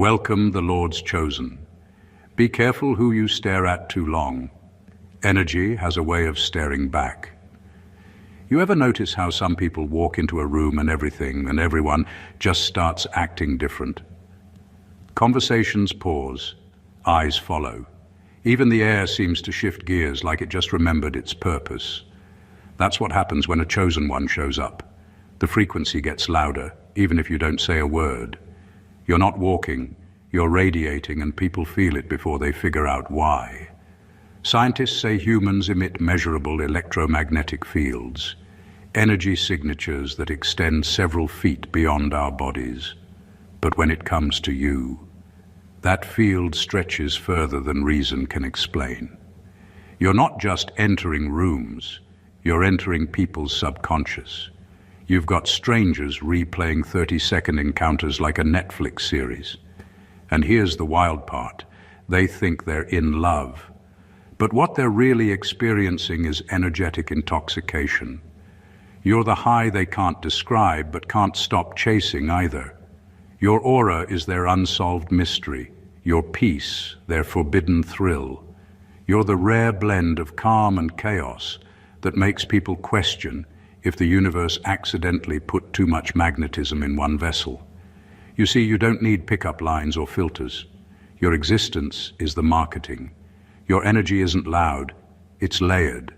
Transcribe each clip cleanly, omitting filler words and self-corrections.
Welcome the Lord's chosen. Be careful who you stare at too long. Energy has a way of staring back. You ever notice how some people walk into a room and everyone just starts acting different? Conversations pause, eyes follow. Even the air seems to shift gears like it just remembered its purpose. That's what happens when a chosen one shows up. The frequency gets louder, even if you don't say a word. You're not walking, you're radiating, and people feel it before they figure out why. Scientists say humans emit measurable electromagnetic fields, energy signatures that extend several feet beyond our bodies. But when it comes to you, that field stretches further than reason can explain. You're not just entering rooms, you're entering people's subconscious. You've got strangers replaying 30-second encounters like a Netflix series. And here's the wild part. They think they're in love. But what they're really experiencing is energetic intoxication. You're the high they can't describe but can't stop chasing either. Your aura is their unsolved mystery, your peace, their forbidden thrill. You're the rare blend of calm and chaos that makes people question if the universe accidentally put too much magnetism in one vessel. You see, you don't need pickup lines or filters. Your existence is the marketing. Your energy isn't loud, it's layered.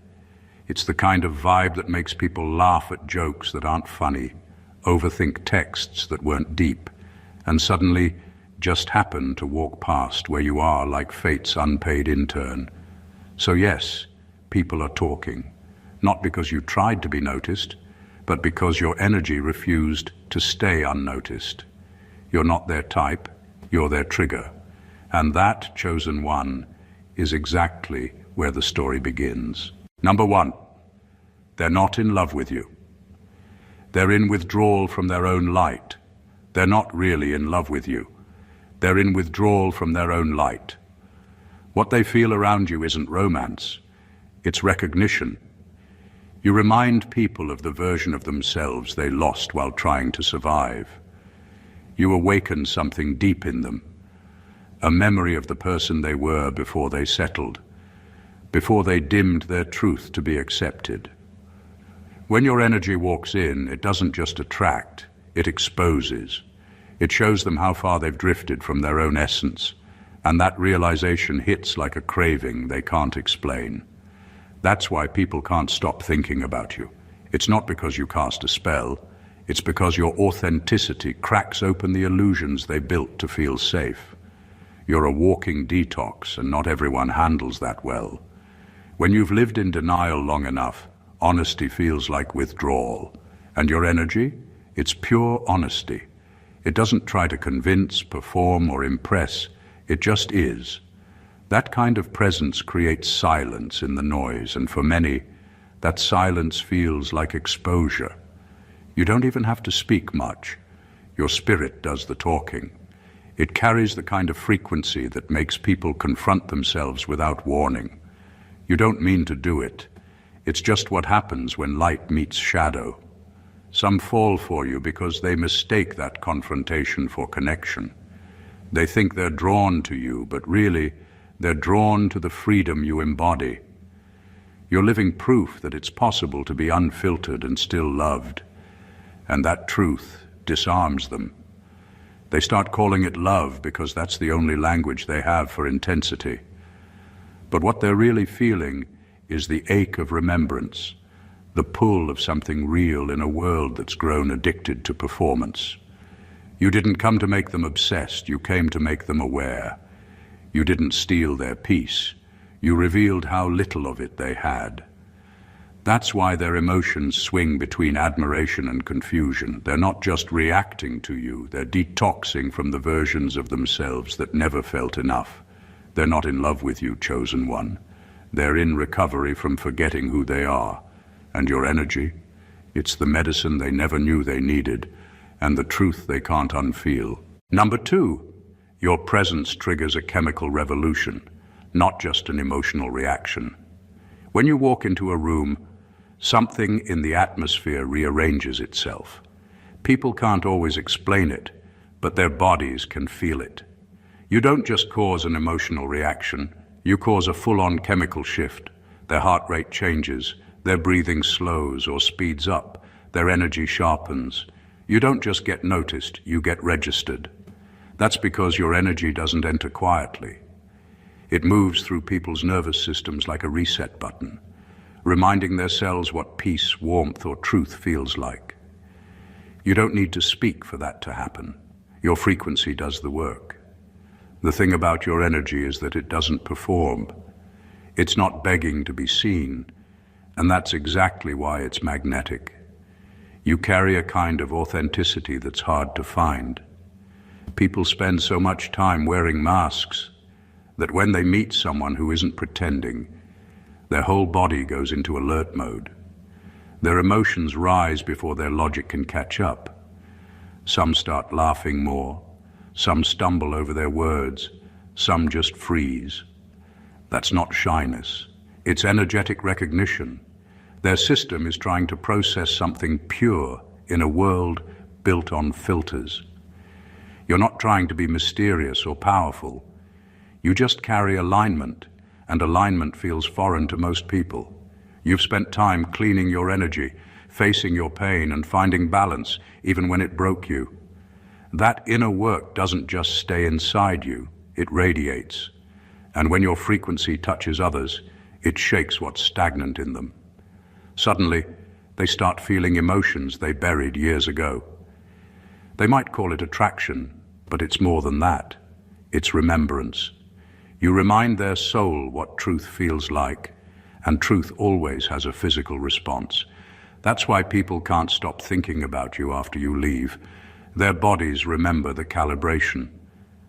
It's the kind of vibe that makes people laugh at jokes that aren't funny, overthink texts that weren't deep, and suddenly just happen to walk past where you are like fate's unpaid intern. So yes, people are talking, not because you tried to be noticed, but because your energy refused to stay unnoticed. You're not their type, you're their trigger. And that chosen one is exactly where the story begins. Number one, they're not in love with you. They're in withdrawal from their own light. They're not really in love with you. They're in withdrawal from their own light. What they feel around you isn't romance, it's recognition. You remind people of the version of themselves they lost while trying to survive. You awaken something deep in them, a memory of the person they were before they settled, before they dimmed their truth to be accepted. When your energy walks in, it doesn't just attract, it exposes. It shows them how far they've drifted from their own essence, and that realization hits like a craving they can't explain. That's why people can't stop thinking about you. It's not because you cast a spell, it's because your authenticity cracks open the illusions they built to feel safe. You're a walking detox, and not everyone handles that well. When you've lived in denial long enough, honesty feels like withdrawal. And your energy? It's pure honesty. It doesn't try to convince, perform, or impress. It just is. That kind of presence creates silence in the noise, and for many, that silence feels like exposure. You don't even have to speak much. Your spirit does the talking. It carries the kind of frequency that makes people confront themselves without warning. You don't mean to do it. It's just what happens when light meets shadow. Some fall for you because they mistake that confrontation for connection. They think they're drawn to you, but really, they're drawn to the freedom you embody. You're living proof that it's possible to be unfiltered and still loved. And that truth disarms them. They start calling it love because that's the only language they have for intensity. But what they're really feeling is the ache of remembrance, the pull of something real in a world that's grown addicted to performance. You didn't come to make them obsessed, you came to make them aware. You didn't steal their peace, you revealed how little of it they had. That's why their emotions swing between admiration and confusion. They're not just reacting to you, they're detoxing from the versions of themselves that never felt enough. They're not in love with you, chosen one. They're in recovery from forgetting who they are. And your energy, it's the medicine they never knew they needed, and the truth they can't unfeel. Number two, your presence triggers a chemical revolution, not just an emotional reaction. When you walk into a room, something in the atmosphere rearranges itself. People can't always explain it, but their bodies can feel it. You don't just cause an emotional reaction, you cause a full-on chemical shift. Their heart rate changes, their breathing slows or speeds up, their energy sharpens. You don't just get noticed, you get registered. That's because your energy doesn't enter quietly. It moves through people's nervous systems like a reset button, reminding their cells what peace, warmth, or truth feels like. You don't need to speak for that to happen. Your frequency does the work. The thing about your energy is that it doesn't perform. It's not begging to be seen, and that's exactly why it's magnetic. You carry a kind of authenticity that's hard to find. People spend so much time wearing masks that when they meet someone who isn't pretending, their whole body goes into alert mode. Their emotions rise before their logic can catch up. Some start laughing more, some stumble over their words, some just freeze. That's not shyness, it's energetic recognition. Their system is trying to process something pure in a world built on filters. You're not trying to be mysterious or powerful. You just carry alignment, and alignment feels foreign to most people. You've spent time cleaning your energy, facing your pain, and finding balance, even when it broke you. That inner work doesn't just stay inside you, it radiates. And when your frequency touches others, it shakes what's stagnant in them. Suddenly, they start feeling emotions they buried years ago. They might call it attraction, but it's more than that. It's remembrance. You remind their soul what truth feels like, and truth always has a physical response. That's why people can't stop thinking about you after you leave. Their bodies remember the calibration.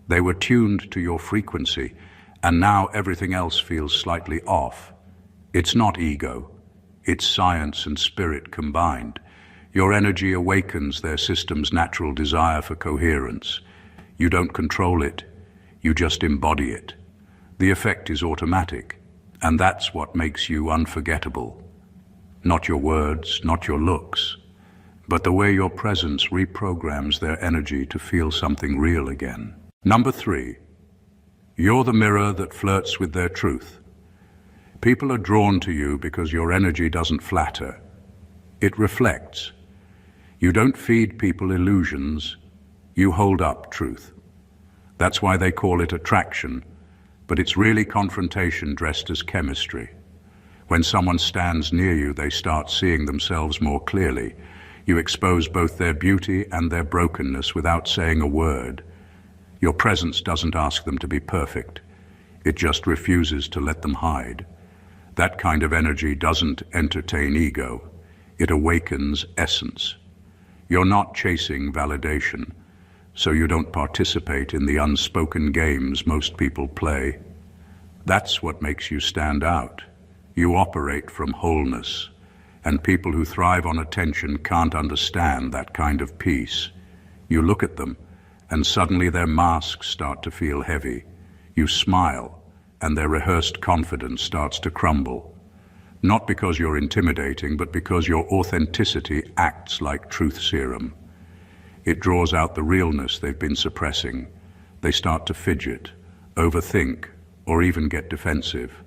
They were tuned to your frequency, and now everything else feels slightly off. It's not ego. It's science and spirit combined. Your energy awakens their system's natural desire for coherence. You don't control it, you just embody it. The effect is automatic, and that's what makes you unforgettable. Not your words, not your looks, but the way your presence reprograms their energy to feel something real again. Number 3, you're the mirror that flirts with their truth. People are drawn to you because your energy doesn't flatter. It reflects. You don't feed people illusions, you hold up truth. That's why they call it attraction, but it's really confrontation dressed as chemistry. When someone stands near you, they start seeing themselves more clearly. You expose both their beauty and their brokenness without saying a word. Your presence doesn't ask them to be perfect. It just refuses to let them hide. That kind of energy doesn't entertain ego. It awakens essence. You're not chasing validation, so you don't participate in the unspoken games most people play. That's what makes you stand out. You operate from wholeness, and people who thrive on attention can't understand that kind of peace. You look at them, and suddenly their masks start to feel heavy. You smile, and their rehearsed confidence starts to crumble. Not because you're intimidating, but because your authenticity acts like truth serum. It draws out the realness they've been suppressing. They start to fidget, overthink, or even get defensive.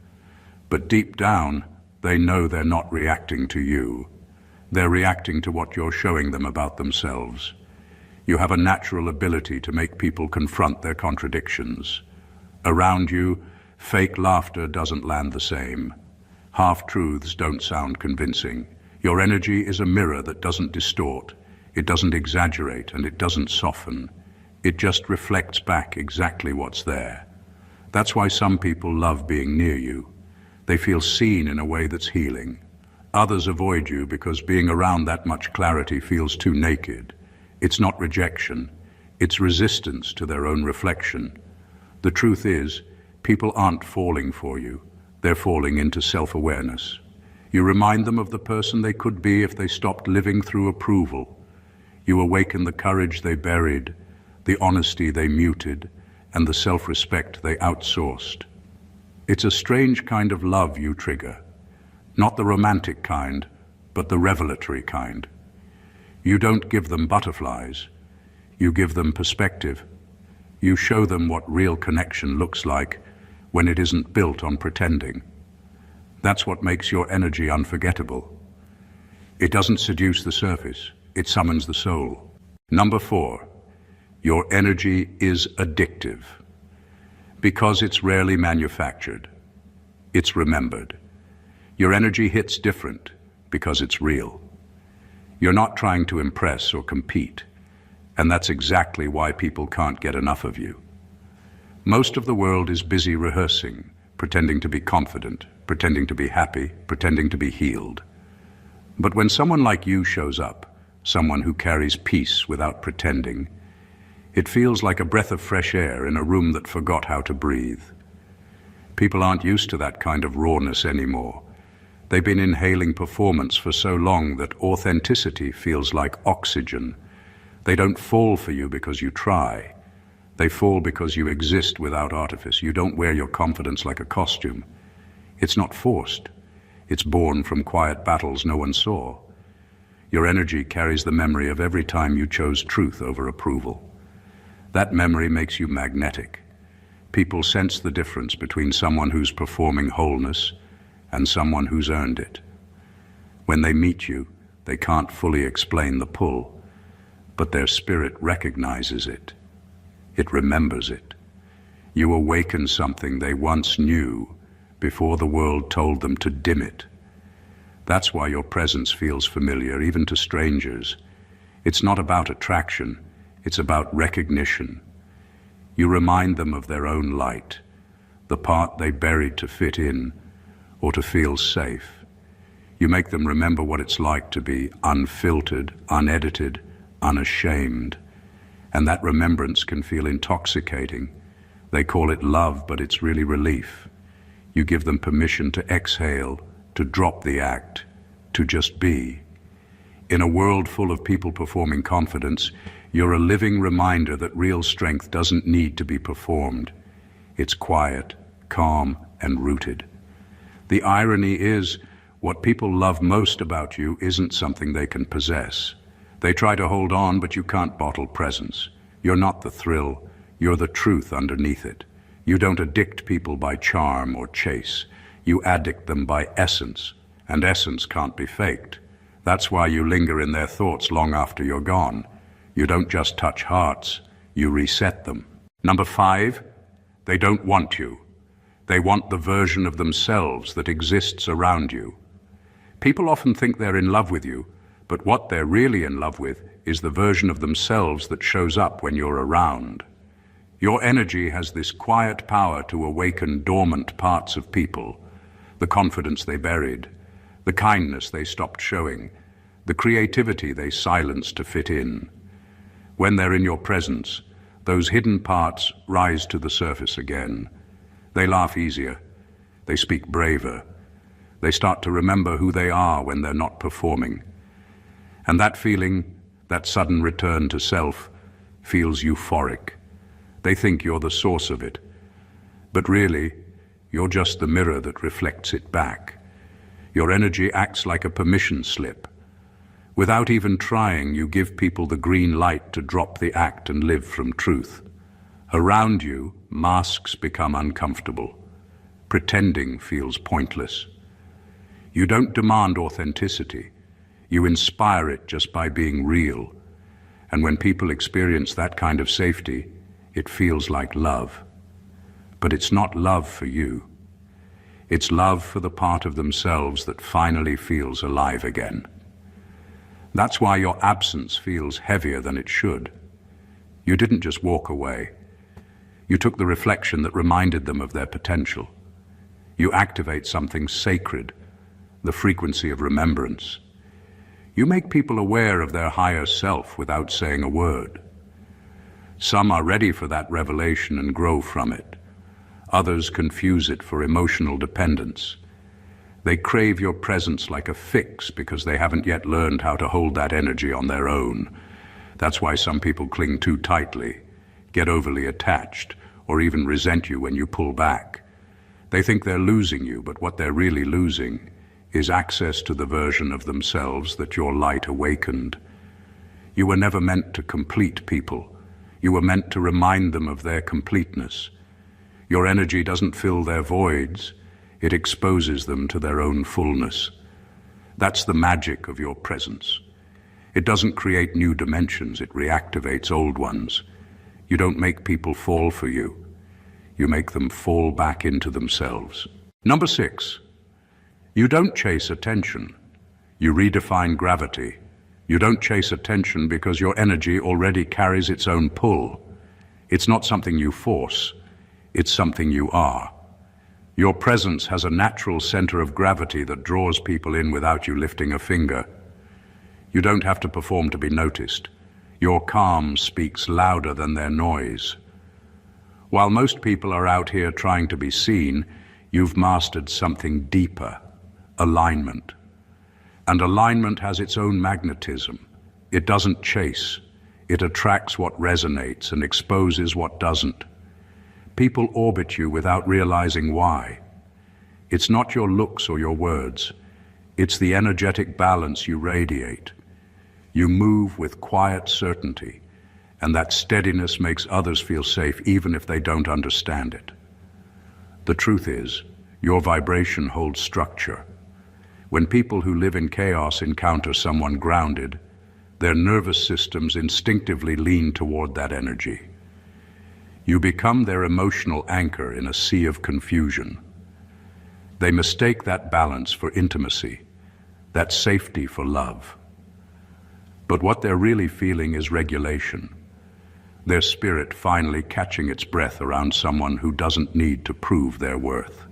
But deep down, they know they're not reacting to you. They're reacting to what you're showing them about themselves. You have a natural ability to make people confront their contradictions. Around you, fake laughter doesn't land the same. Half-truths don't sound convincing. Your energy is a mirror that doesn't distort. It doesn't exaggerate, and it doesn't soften. It just reflects back exactly what's there. That's why some people love being near you. They feel seen in a way that's healing. Others avoid you because being around that much clarity feels too naked. It's not rejection. It's resistance to their own reflection. The truth is, people aren't falling for you. They're falling into self-awareness. You remind them of the person they could be if they stopped living through approval. You awaken the courage they buried, the honesty they muted, and the self-respect they outsourced. It's a strange kind of love you trigger. Not the romantic kind, but the revelatory kind. You don't give them butterflies. You give them perspective. You show them what real connection looks like when it isn't built on pretending. That's what makes your energy unforgettable. It doesn't seduce the surface, it summons the soul. Number 4, your energy is addictive. Because it's rarely manufactured, it's remembered. Your energy hits different because it's real. You're not trying to impress or compete, and that's exactly why people can't get enough of you. Most of the world is busy rehearsing, pretending to be confident, pretending to be happy, pretending to be healed. But when someone like you shows up, someone who carries peace without pretending, it feels like a breath of fresh air in a room that forgot how to breathe. People aren't used to that kind of rawness anymore. They've been inhaling performance for so long that authenticity feels like oxygen. They don't fall for you because you try. They fall because you exist without artifice. You don't wear your confidence like a costume. It's not forced. It's born from quiet battles no one saw. Your energy carries the memory of every time you chose truth over approval. That memory makes you magnetic. People sense the difference between someone who's performing wholeness and someone who's earned it. When they meet you, they can't fully explain the pull, but their spirit recognizes it. It remembers it. You awaken something they once knew before the world told them to dim it. That's why your presence feels familiar, even to strangers. It's not about attraction, it's about recognition. You remind them of their own light, the part they buried to fit in or to feel safe. You make them remember what it's like to be unfiltered, unedited, unashamed. And that remembrance can feel intoxicating. They call it love, but it's really relief. You give them permission to exhale, to drop the act, to just be. In a world full of people performing confidence, you're a living reminder that real strength doesn't need to be performed. It's quiet, calm, and rooted. The irony is, what people love most about you isn't something they can possess. They try to hold on, but you can't bottle presence. You're not the thrill, you're the truth underneath it. You don't addict people by charm or chase. You addict them by essence, and essence can't be faked. That's why you linger in their thoughts long after you're gone. You don't just touch hearts, you reset them. Number 5, they don't want you. They want the version of themselves that exists around you. People often think they're in love with you, but what they're really in love with is the version of themselves that shows up when you're around. Your energy has this quiet power to awaken dormant parts of people, the confidence they buried, the kindness they stopped showing, the creativity they silenced to fit in. When they're in your presence, those hidden parts rise to the surface again. They laugh easier, they speak braver, they start to remember who they are when they're not performing. And that feeling, that sudden return to self, feels euphoric. They think you're the source of it, but really, you're just the mirror that reflects it back. Your energy acts like a permission slip. Without even trying, you give people the green light to drop the act and live from truth. Around you, masks become uncomfortable. Pretending feels pointless. You don't demand authenticity. You inspire it just by being real. And when people experience that kind of safety, it feels like love. But it's not love for you. It's love for the part of themselves that finally feels alive again. That's why your absence feels heavier than it should. You didn't just walk away. You took the reflection that reminded them of their potential. You activate something sacred, the frequency of remembrance. You make people aware of their higher self without saying a word. Some are ready for that revelation and grow from it. Others confuse it for emotional dependence. They crave your presence like a fix because they haven't yet learned how to hold that energy on their own. That's why some people cling too tightly, get overly attached, or even resent you when you pull back. They think they're losing you, but what they're really losing is access to the version of themselves that your light awakened. You were never meant to complete people. You were meant to remind them of their completeness. Your energy doesn't fill their voids, it exposes them to their own fullness. That's the magic of your presence. It doesn't create new dimensions, it reactivates old ones. You don't make people fall for you. You make them fall back into themselves. Number 6, you don't chase attention. You redefine gravity. You don't chase attention because your energy already carries its own pull. It's not something you force, it's something you are. Your presence has a natural center of gravity that draws people in without you lifting a finger. You don't have to perform to be noticed. Your calm speaks louder than their noise. While most people are out here trying to be seen, you've mastered something deeper, alignment. And alignment has its own magnetism. It doesn't chase. It attracts what resonates and exposes what doesn't. People orbit you without realizing why. It's not your looks or your words. It's the energetic balance you radiate. You move with quiet certainty, and that steadiness makes others feel safe even if they don't understand it. The truth is, your vibration holds structure. When people who live in chaos encounter someone grounded, their nervous systems instinctively lean toward that energy. You become their emotional anchor in a sea of confusion. They mistake that balance for intimacy, that safety for love. But what they're really feeling is regulation. Their spirit finally catching its breath around someone who doesn't need to prove their worth.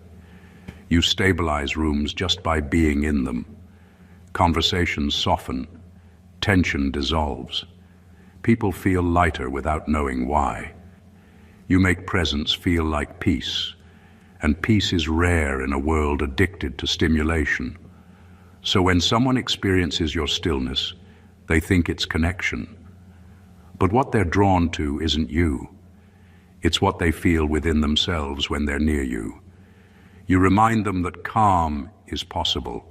You stabilize rooms just by being in them. Conversations soften, tension dissolves. People feel lighter without knowing why. You make presence feel like peace, and peace is rare in a world addicted to stimulation. So when someone experiences your stillness, they think it's connection. But what they're drawn to isn't you. It's what they feel within themselves when they're near you. You remind them that calm is possible,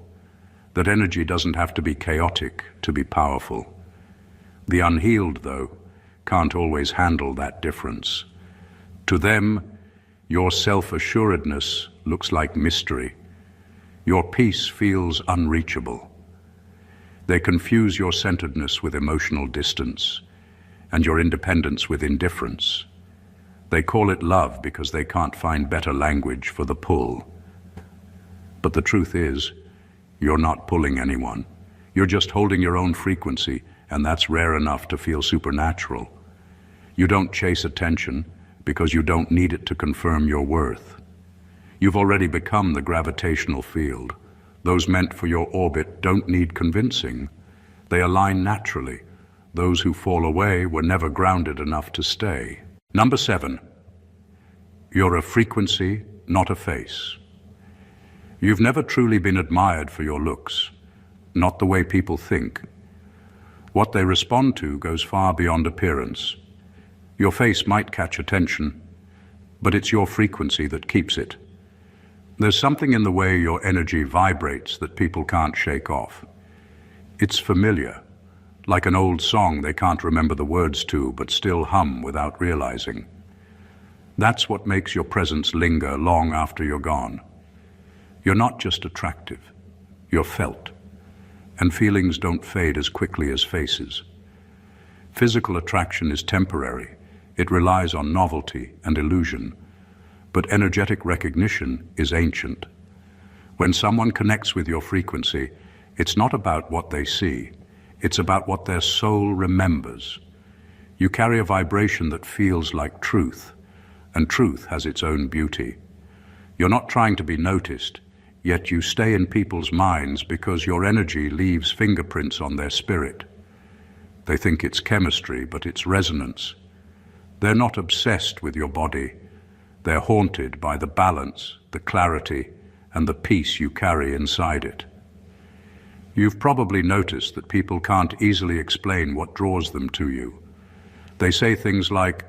that energy doesn't have to be chaotic to be powerful. The unhealed, though, can't always handle that difference. To them, your self-assuredness looks like mystery. Your peace feels unreachable. They confuse your centeredness with emotional distance, and your independence with indifference. They call it love because they can't find better language for the pull. But the truth is, you're not pulling anyone. You're just holding your own frequency, and that's rare enough to feel supernatural. You don't chase attention because you don't need it to confirm your worth. You've already become the gravitational field. Those meant for your orbit don't need convincing. They align naturally. Those who fall away were never grounded enough to stay. Number 7, you're a frequency, not a face. You've never truly been admired for your looks, not the way people think. What they respond to goes far beyond appearance. Your face might catch attention, but it's your frequency that keeps it. There's something in the way your energy vibrates that people can't shake off. It's familiar, like an old song they can't remember the words to, but still hum without realizing. That's what makes your presence linger long after you're gone. You're not just attractive, you're felt. And feelings don't fade as quickly as faces. Physical attraction is temporary. It relies on novelty and illusion. But energetic recognition is ancient. When someone connects with your frequency, it's not about what they see. It's about what their soul remembers. You carry a vibration that feels like truth, and truth has its own beauty. You're not trying to be noticed, yet you stay in people's minds because your energy leaves fingerprints on their spirit. They think it's chemistry, but it's resonance. They're not obsessed with your body. They're haunted by the balance, the clarity, and the peace you carry inside it. You've probably noticed that people can't easily explain what draws them to you. They say things like,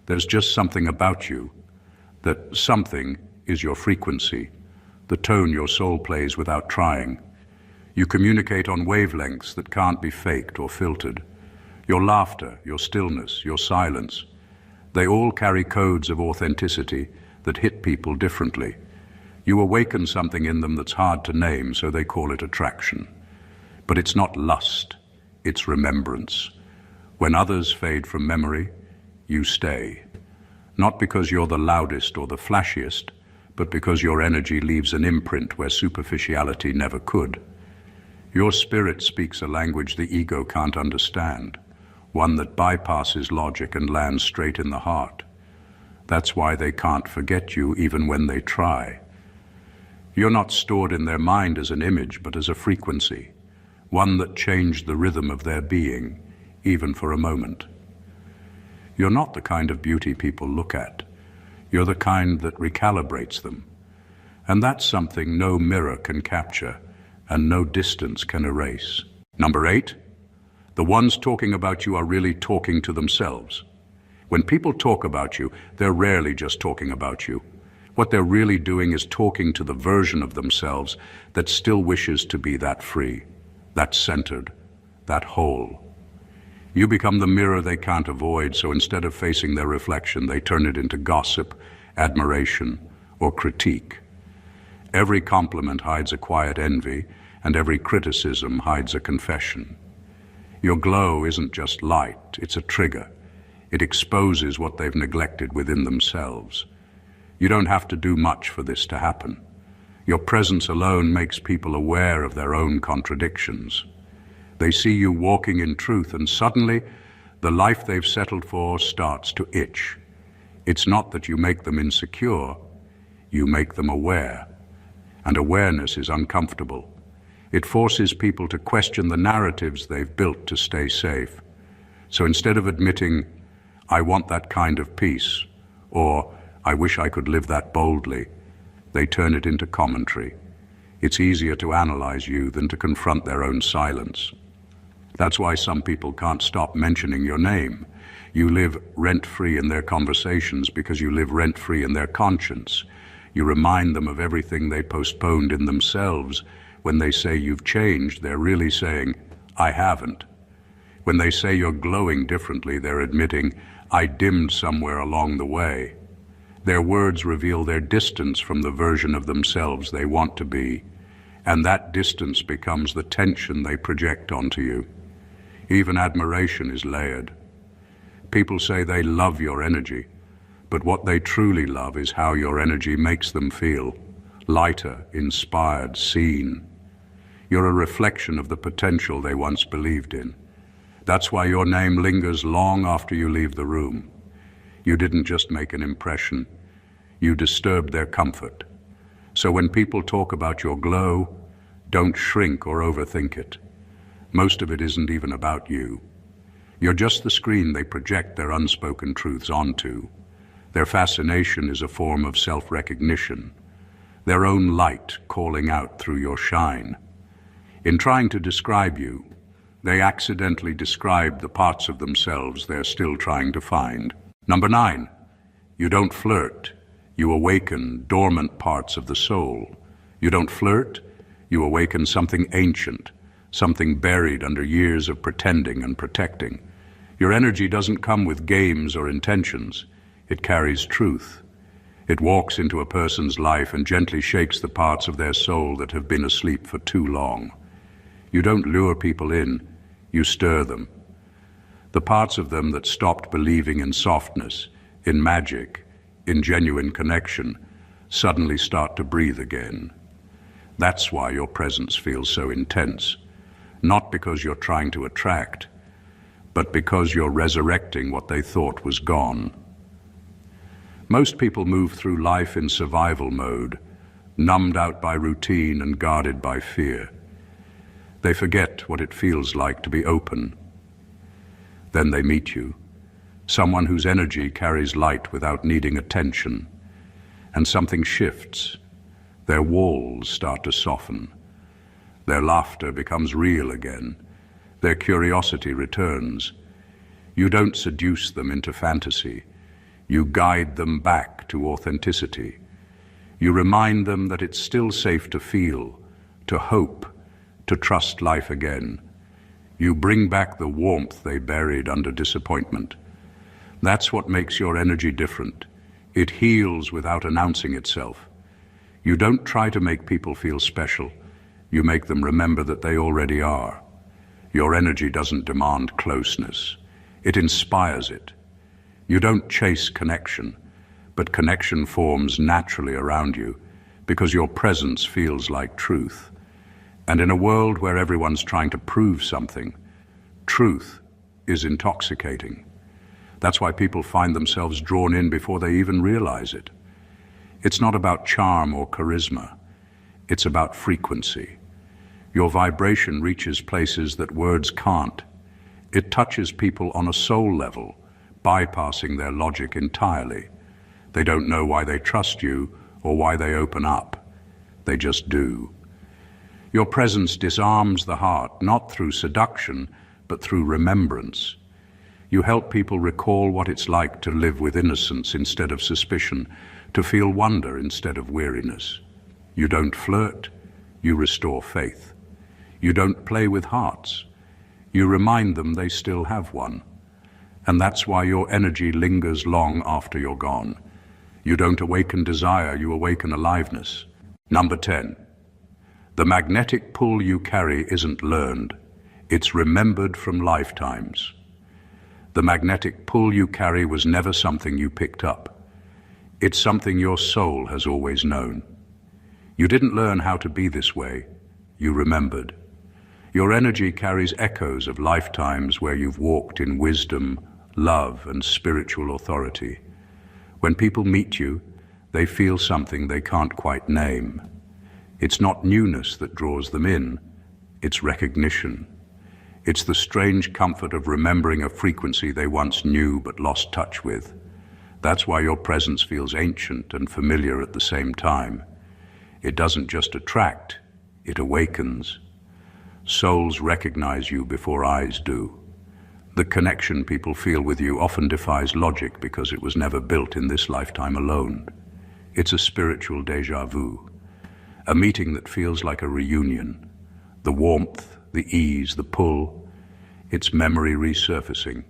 "There's just something about you," that something is your frequency, the tone your soul plays without trying. You communicate on wavelengths that can't be faked or filtered. Your laughter, your stillness, your silence, They all carry codes of authenticity that hit people differently. You awaken something in them that's hard to name, so they call it attraction. But it's not lust, it's remembrance. When others fade from memory, you stay. Not because you're the loudest or the flashiest, but because your energy leaves an imprint where superficiality never could. Your spirit speaks a language the ego can't understand, one that bypasses logic and lands straight in the heart. That's why they can't forget you even when they try. You're not stored in their mind as an image, but as a frequency, one that changed the rhythm of their being, even for a moment. You're not the kind of beauty people look at. You're the kind that recalibrates them. And that's something no mirror can capture and no distance can erase. Number 8, the ones talking about you are really talking to themselves. When people talk about you, they're rarely just talking about you. What they're really doing is talking to the version of themselves that still wishes to be that free, that centered, that whole. You become the mirror they can't avoid, so instead of facing their reflection, they turn it into gossip, admiration, or critique. Every compliment hides a quiet envy, and every criticism hides a confession. Your glow isn't just light, it's a trigger. It exposes what they've neglected within themselves. You don't have to do much for this to happen. Your presence alone makes people aware of their own contradictions. They see you walking in truth, and suddenly, the life they've settled for starts to itch. It's not that you make them insecure, you make them aware. And awareness is uncomfortable. It forces people to question the narratives they've built to stay safe. So instead of admitting, "I want that kind of peace," or "I wish I could live that boldly," they turn it into commentary. It's easier to analyze you than to confront their own silence. That's why some people can't stop mentioning your name. You live rent-free in their conversations because you live rent-free in their conscience. You remind them of everything they postponed in themselves. When they say you've changed, they're really saying, "I haven't." When they say you're glowing differently, they're admitting, "I dimmed somewhere along the way." Their words reveal their distance from the version of themselves they want to be, and that distance becomes the tension they project onto you. Even admiration is layered. People say they love your energy, but what they truly love is how your energy makes them feel. Lighter, inspired, seen. You're a reflection of the potential they once believed in. That's why your name lingers long after you leave the room. You didn't just make an impression, you disturbed their comfort. So when people talk about your glow, don't shrink or overthink it. Most of it isn't even about you. You're just the screen they project their unspoken truths onto. Their fascination is a form of self-recognition, their own light calling out through your shine. In trying to describe you, they accidentally describe the parts of themselves they're still trying to find. Number 9, you don't flirt. You awaken dormant parts of the soul. You don't flirt, you awaken something ancient, something buried under years of pretending and protecting. Your energy doesn't come with games or intentions. It carries truth. It walks into a person's life and gently shakes the parts of their soul that have been asleep for too long. You don't lure people in, you stir them. The parts of them that stopped believing in softness, in magic, in genuine connection, suddenly start to breathe again. That's why your presence feels so intense. Not because you're trying to attract, but because you're resurrecting what they thought was gone. Most people move through life in survival mode, numbed out by routine and guarded by fear. They forget what it feels like to be open. Then they meet you, someone whose energy carries light without needing attention, and something shifts. Their walls start to soften. Their laughter becomes real again. Their curiosity returns. You don't seduce them into fantasy. You guide them back to authenticity. You remind them that it's still safe to feel, to hope, to trust life again. You bring back the warmth they buried under disappointment. That's what makes your energy different. It heals without announcing itself. You don't try to make people feel special. You make them remember that they already are. Your energy doesn't demand closeness. It inspires it. You don't chase connection, but connection forms naturally around you because your presence feels like truth. And in a world where everyone's trying to prove something, truth is intoxicating. That's why people find themselves drawn in before they even realize it. It's not about charm or charisma. It's about frequency. Your vibration reaches places that words can't. It touches people on a soul level, bypassing their logic entirely. They don't know why they trust you or why they open up. They just do. Your presence disarms the heart, not through seduction, but through remembrance. You help people recall what it's like to live with innocence instead of suspicion, to feel wonder instead of weariness. You don't flirt, you restore faith. You don't play with hearts. You remind them they still have one. And that's why your energy lingers long after you're gone. You don't awaken desire, you awaken aliveness. Number 10. The magnetic pull you carry isn't learned. It's remembered from lifetimes. The magnetic pull you carry was never something you picked up. It's something your soul has always known. You didn't learn how to be this way. You remembered. Your energy carries echoes of lifetimes where you've walked in wisdom, love, and spiritual authority. When people meet you, they feel something they can't quite name. It's not newness that draws them in, it's recognition. It's the strange comfort of remembering a frequency they once knew but lost touch with. That's why your presence feels ancient and familiar at the same time. It doesn't just attract, it awakens. Souls recognize you before eyes do. The connection people feel with you often defies logic because it was never built in this lifetime alone. It's a spiritual déjà vu, a meeting that feels like a reunion. The warmth, the ease, the pull, it's memory resurfacing.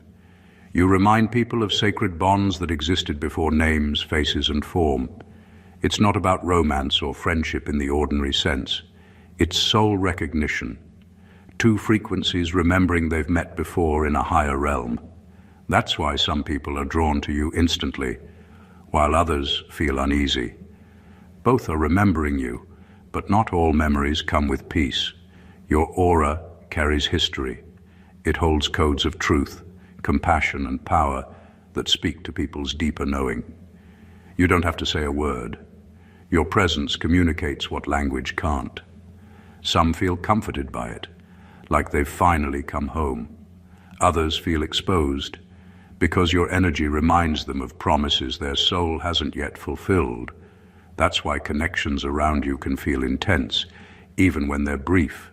You remind people of sacred bonds that existed before names, faces, and form. It's not about romance or friendship in the ordinary sense. It's soul recognition. Two frequencies remembering they've met before in a higher realm. That's why some people are drawn to you instantly, while others feel uneasy. Both are remembering you, but not all memories come with peace. Your aura carries history. It holds codes of truth, compassion, and power that speak to people's deeper knowing. You don't have to say a word. Your presence communicates what language can't. Some feel comforted by it, like they've finally come home. Others feel exposed because your energy reminds them of promises their soul hasn't yet fulfilled. That's why connections around you can feel intense, even when they're brief.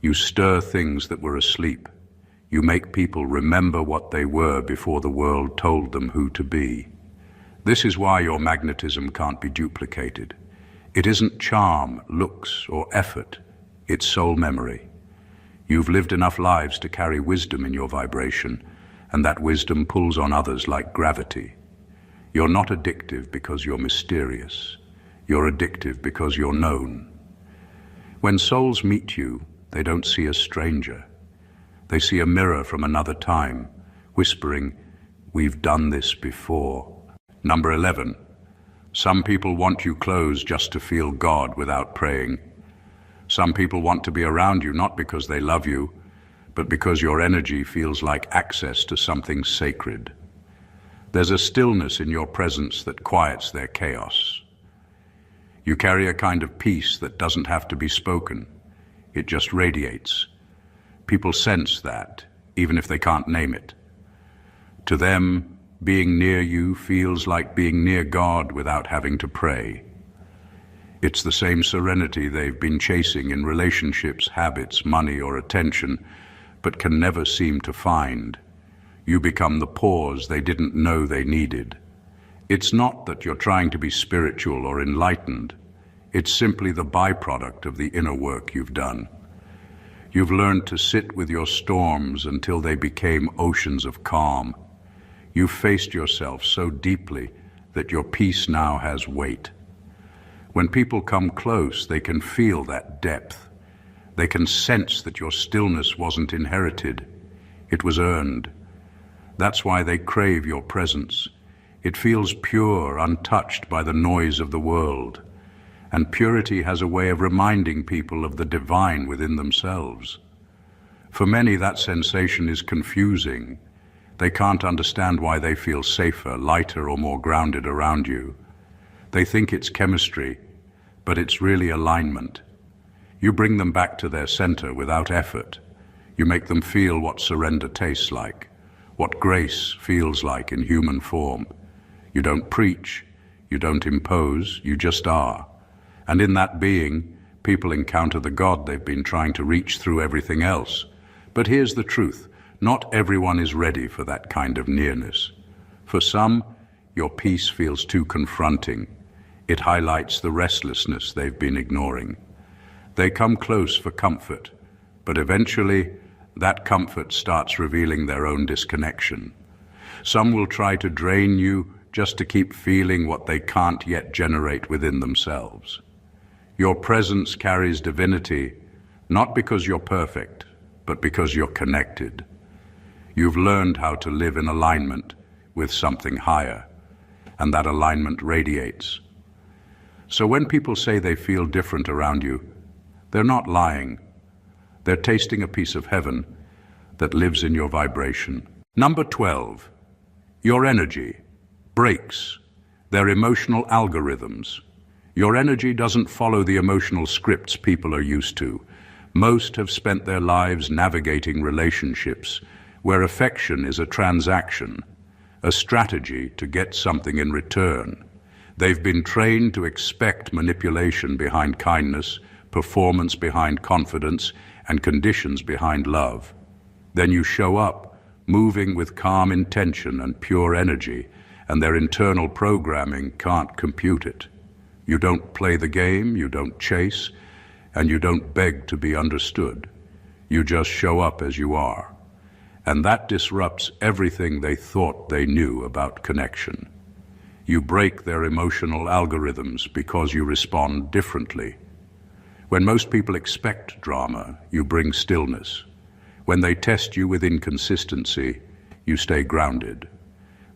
You stir things that were asleep. You make people remember what they were before the world told them who to be. This is why your magnetism can't be duplicated. It isn't charm, looks, or effort. It's soul memory. You've lived enough lives to carry wisdom in your vibration, and that wisdom pulls on others like gravity. You're not addictive because you're mysterious. You're addictive because you're known. When souls meet you, they don't see a stranger. They see a mirror from another time, whispering, "We've done this before." Number 11. Some people want you close just to feel God without praying. Some people want to be around you not because they love you, but because your energy feels like access to something sacred. There's a stillness in your presence that quiets their chaos. You carry a kind of peace that doesn't have to be spoken. It just radiates. People sense that, even if they can't name it. To them, being near you feels like being near God without having to pray. It's the same serenity they've been chasing in relationships, habits, money, or attention, but can never seem to find. You become the pause they didn't know they needed. It's not that you're trying to be spiritual or enlightened. It's simply the byproduct of the inner work you've done. You've learned to sit with your storms until they became oceans of calm. You've faced yourself so deeply that your peace now has weight. When people come close, they can feel that depth. They can sense that your stillness wasn't inherited. It was earned. That's why they crave your presence. It feels pure, untouched by the noise of the world. And purity has a way of reminding people of the divine within themselves. For many, that sensation is confusing. They can't understand why they feel safer, lighter, or more grounded around you. They think it's chemistry, but it's really alignment. You bring them back to their center without effort. You make them feel what surrender tastes like, what grace feels like in human form. You don't preach, you don't impose, you just are. And in that being, people encounter the God they've been trying to reach through everything else. But here's the truth. Not everyone is ready for that kind of nearness. For some, your peace feels too confronting. It highlights the restlessness they've been ignoring. They come close for comfort, but eventually that comfort starts revealing their own disconnection. Some will try to drain you just to keep feeling what they can't yet generate within themselves. Your presence carries divinity, not because you're perfect, but because you're connected. You've learned how to live in alignment with something higher, and that alignment radiates. So when people say they feel different around you, they're not lying. They're tasting a piece of heaven that lives in your vibration. Number 12, your energy breaks. They're emotional algorithms. Your energy doesn't follow the emotional scripts people are used to. Most have spent their lives navigating relationships where affection is a transaction, a strategy to get something in return. They've been trained to expect manipulation behind kindness, performance behind confidence, and conditions behind love. Then you show up, moving with calm intention and pure energy, and their internal programming can't compute it. You don't play the game, you don't chase, and you don't beg to be understood. You just show up as you are. And that disrupts everything they thought they knew about connection. You break their emotional algorithms because you respond differently. When most people expect drama, you bring stillness. When they test you with inconsistency, you stay grounded.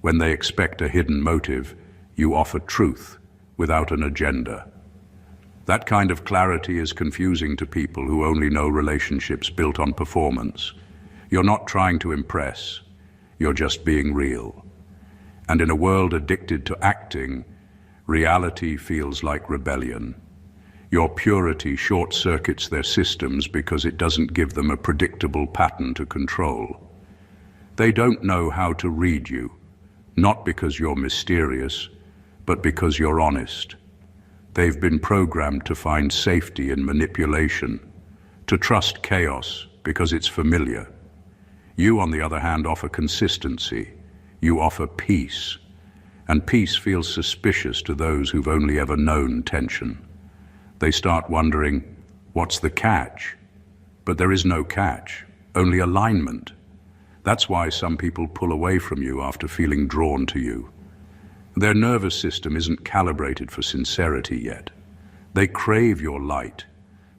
When they expect a hidden motive, you offer truth without an agenda. That kind of clarity is confusing to people who only know relationships built on performance. You're not trying to impress, you're just being real. And in a world addicted to acting, reality feels like rebellion. Your purity short-circuits their systems because it doesn't give them a predictable pattern to control. They don't know how to read you, not because you're mysterious, but because you're honest. They've been programmed to find safety in manipulation, to trust chaos because it's familiar. You, on the other hand, offer consistency. You offer peace. And peace feels suspicious to those who've only ever known tension. They start wondering, what's the catch? But there is no catch, only alignment. That's why some people pull away from you after feeling drawn to you. Their nervous system isn't calibrated for sincerity yet. They crave your light,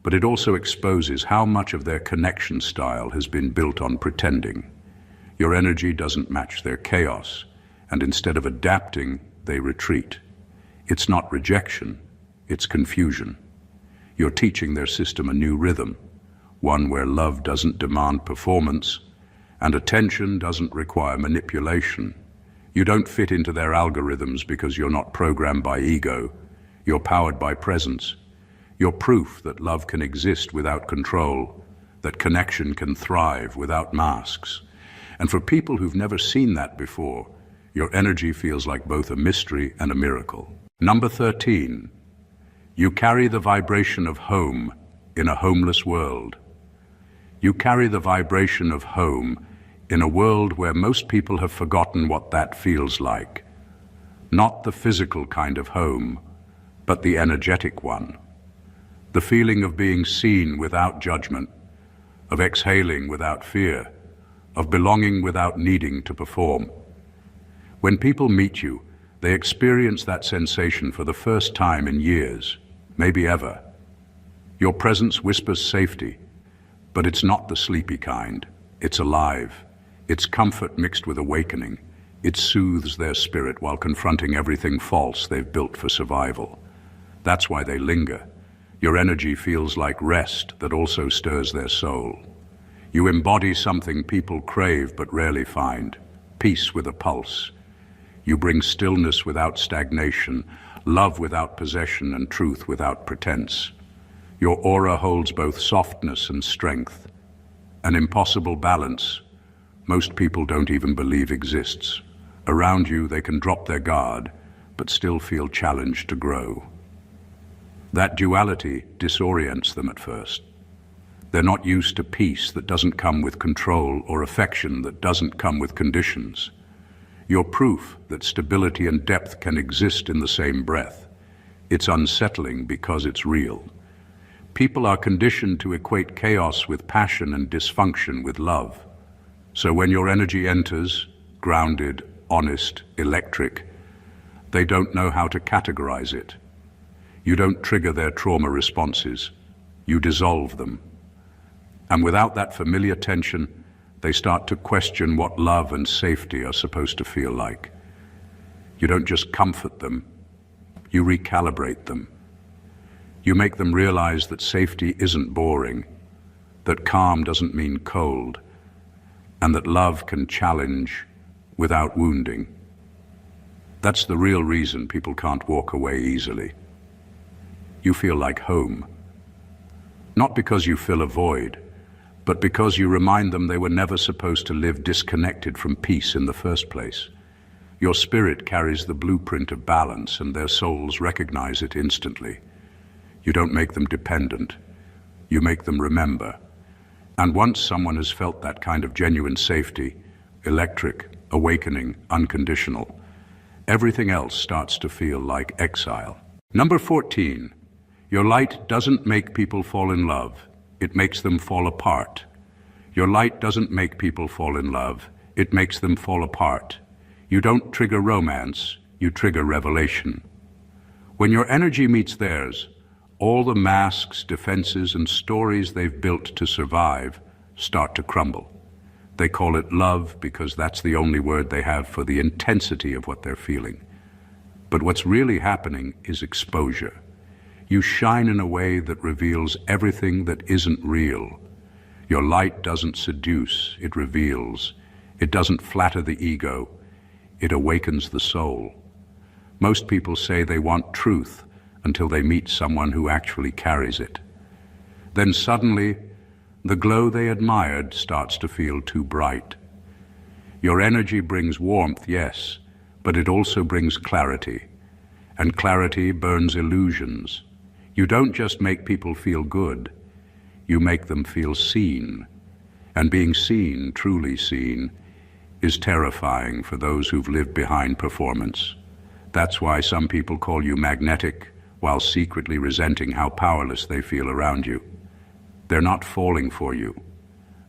but it also exposes how much of their connection style has been built on pretending. Your energy doesn't match their chaos, and instead of adapting, they retreat. It's not rejection, it's confusion. You're teaching their system a new rhythm, one where love doesn't demand performance, and attention doesn't require manipulation. You don't fit into their algorithms because you're not programmed by ego. You're powered by presence. You're proof that love can exist without control, that connection can thrive without masks. And for people who've never seen that before, your energy feels like both a mystery and a miracle. Number 13, you carry the vibration of home in a homeless world. You carry the vibration of home in a world where most people have forgotten what that feels like. Not the physical kind of home, but the energetic one. The feeling of being seen without judgment, of exhaling without fear, of belonging without needing to perform. When people meet you, they experience that sensation for the first time in years, maybe ever. Your presence whispers safety, but it's not the sleepy kind. It's alive. It's comfort mixed with awakening. It soothes their spirit while confronting everything false they've built for survival. That's why they linger. Your energy feels like rest that also stirs their soul. You embody something people crave but rarely find, peace with a pulse. You bring stillness without stagnation, love without possession, and truth without pretense. Your aura holds both softness and strength, an impossible balance most people don't even believe exists. Around you, they can drop their guard, but still feel challenged to grow. That duality disorients them at first. They're not used to peace that doesn't come with control or affection that doesn't come with conditions. You're proof that stability and depth can exist in the same breath. It's unsettling because it's real. People are conditioned to equate chaos with passion and dysfunction with love. So when your energy enters, grounded, honest, electric, they don't know how to categorize it. You don't trigger their trauma responses. You dissolve them. And without that familiar tension, they start to question what love and safety are supposed to feel like. You don't just comfort them, you recalibrate them. You make them realize that safety isn't boring, that calm doesn't mean cold, and that love can challenge without wounding. That's the real reason people can't walk away easily. You feel like home. Not because you fill a void, but because you remind them they were never supposed to live disconnected from peace in the first place. Your spirit carries the blueprint of balance, and their souls recognize it instantly. You don't make them dependent. You make them remember. And once someone has felt that kind of genuine safety, electric, awakening, unconditional, everything else starts to feel like exile. Number 14, your light doesn't make people fall in love. It makes them fall apart. Your light doesn't make people fall in love. It makes them fall apart. You don't trigger romance, you trigger revelation. When your energy meets theirs, all the masks, defenses, and stories they've built to survive start to crumble. They call it love because that's the only word they have for the intensity of what they're feeling. But what's really happening is exposure. You shine in a way that reveals everything that isn't real. Your light doesn't seduce, it reveals. It doesn't flatter the ego, it awakens the soul. Most people say they want truth until they meet someone who actually carries it. Then suddenly, the glow they admired starts to feel too bright. Your energy brings warmth, yes, but it also brings clarity. And clarity burns illusions. You don't just make people feel good, you make them feel seen. And being seen, truly seen, is terrifying for those who've lived behind performance. That's why some people call you magnetic, while secretly resenting how powerless they feel around you. They're not falling for you.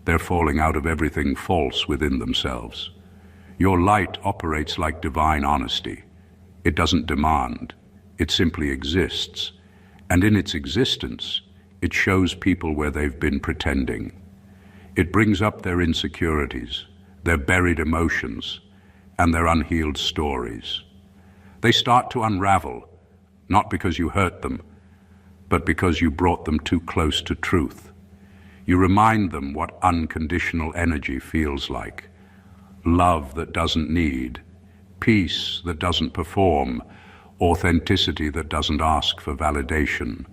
They're falling out of everything false within themselves. Your light operates like divine honesty. It doesn't demand. It simply exists. And in its existence, it shows people where they've been pretending. It brings up their insecurities, their buried emotions, and their unhealed stories. They start to unravel, not because you hurt them, but because you brought them too close to truth. You remind them what unconditional energy feels like. Love that doesn't need, peace that doesn't perform, authenticity that doesn't ask for validation.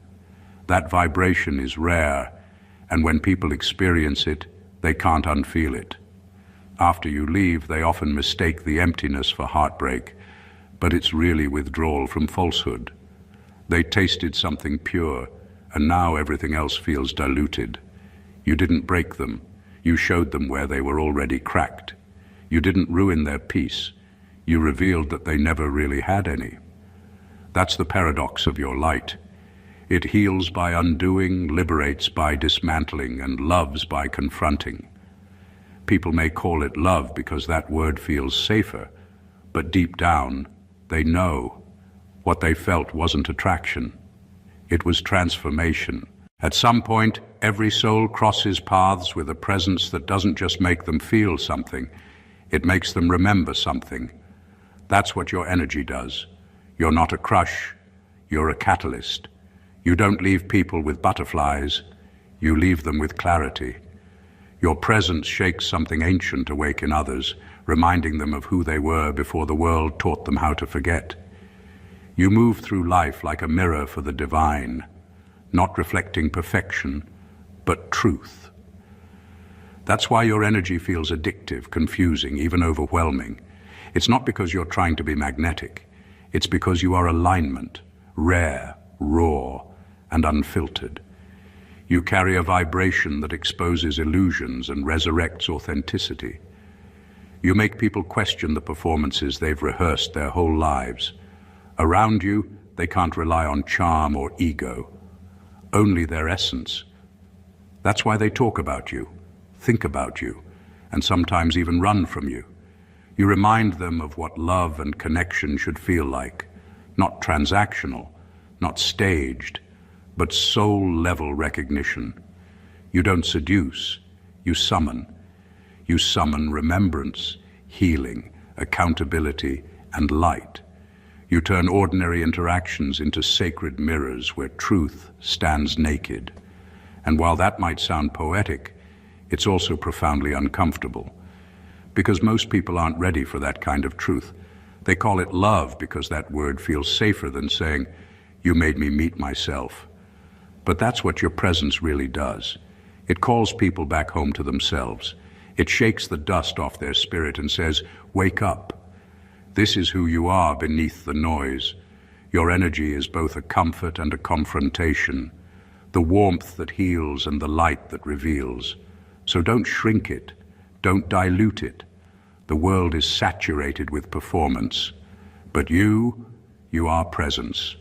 That vibration is rare, and when people experience it, they can't unfeel it. After you leave, they often mistake the emptiness for heartbreak, but it's really withdrawal from falsehood. They tasted something pure, and now everything else feels diluted. You didn't break them. You showed them where they were already cracked. You didn't ruin their peace. You revealed that they never really had any. That's the paradox of your light. It heals by undoing, liberates by dismantling, and loves by confronting. People may call it love because that word feels safer, But deep down, they know what they felt wasn't attraction. It was transformation. At some point, every soul crosses paths with a presence that doesn't just make them feel something, it makes them remember something. That's what your energy does. You're not a crush, you're a catalyst. You don't leave people with butterflies, you leave them with clarity. Your presence shakes something ancient awake in others, reminding them of who they were before the world taught them how to forget. You move through life like a mirror for the divine, not reflecting perfection, but truth. That's why your energy feels addictive, confusing, even overwhelming. It's not because you're trying to be magnetic. It's because you are alignment, rare, raw, and unfiltered. You carry a vibration that exposes illusions and resurrects authenticity. You make people question the performances they've rehearsed their whole lives. Around you, they can't rely on charm or ego, only their essence. That's why they talk about you, think about you, and sometimes even run from you. You remind them of what love and connection should feel like, not transactional, not staged, but soul-level recognition. You don't seduce, you summon. You summon remembrance, healing, accountability, and light. You turn ordinary interactions into sacred mirrors where truth stands naked. And while that might sound poetic, it's also profoundly uncomfortable. Because most people aren't ready for that kind of truth. They call it love because that word feels safer than saying, "You made me meet myself." But that's what your presence really does. It calls people back home to themselves. It shakes the dust off their spirit and says, "Wake up. This is who you are beneath the noise." Your energy is both a comfort and a confrontation, the warmth that heals and the light that reveals. So don't shrink it, don't dilute it. The world is saturated with performance. But you are presence.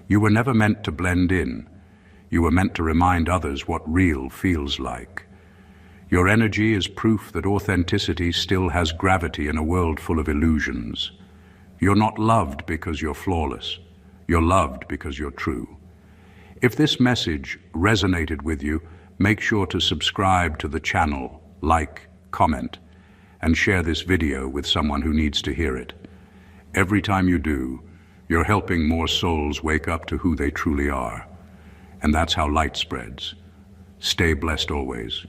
You were never meant to blend in. You were meant to remind others what real feels like. Your energy is proof that authenticity still has gravity in a world full of illusions. You're not loved because you're flawless. You're loved because you're true. If this message resonated with you, make sure to subscribe to the channel, like, comment, and share this video with someone who needs to hear it. Every time you do, you're helping more souls wake up to who they truly are. And that's how light spreads. Stay blessed always.